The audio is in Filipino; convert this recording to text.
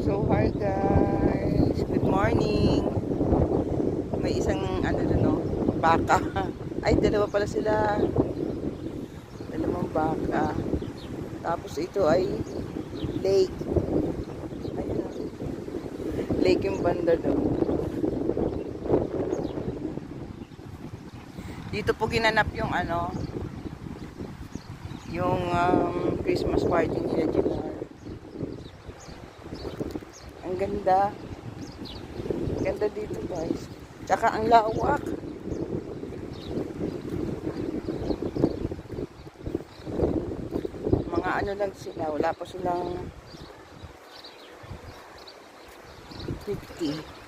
So hi guys, good morning. May isang ano dun, no, baka. Ay, dalawa pala sila. Dalawang baka. Tapos ito ay lake. Ayun, oh. Lake yung banda doon. Dito po ginanap yung ano, yung Christmas party nila July. Ang ganda. Ganda dito guys. Tsaka ang lawak. Mga ano lang sila. Wala pa silang 50.